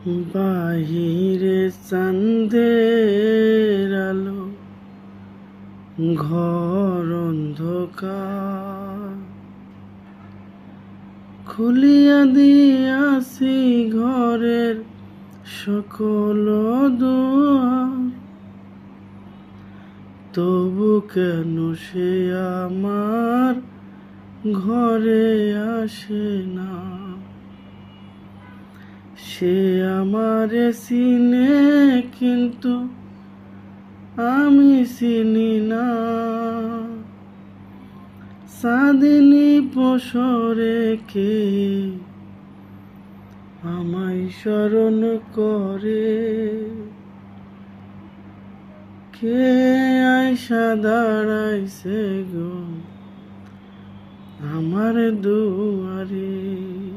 বাহিরে চাঁদের আলো, ঘর অন্ধকার। খুলিয়া দিয়াছি ঘরের সকল দুয়ার, তবু কেন সে আমার ঘরে আসে না। সে আমারে চিনে কিন্তু আমি চিনি না। চাঁদিনী পসরে কে আমায় স্মরণ করে, কে আইসা দাঁড়াইছে গো আমার দুয়ারে।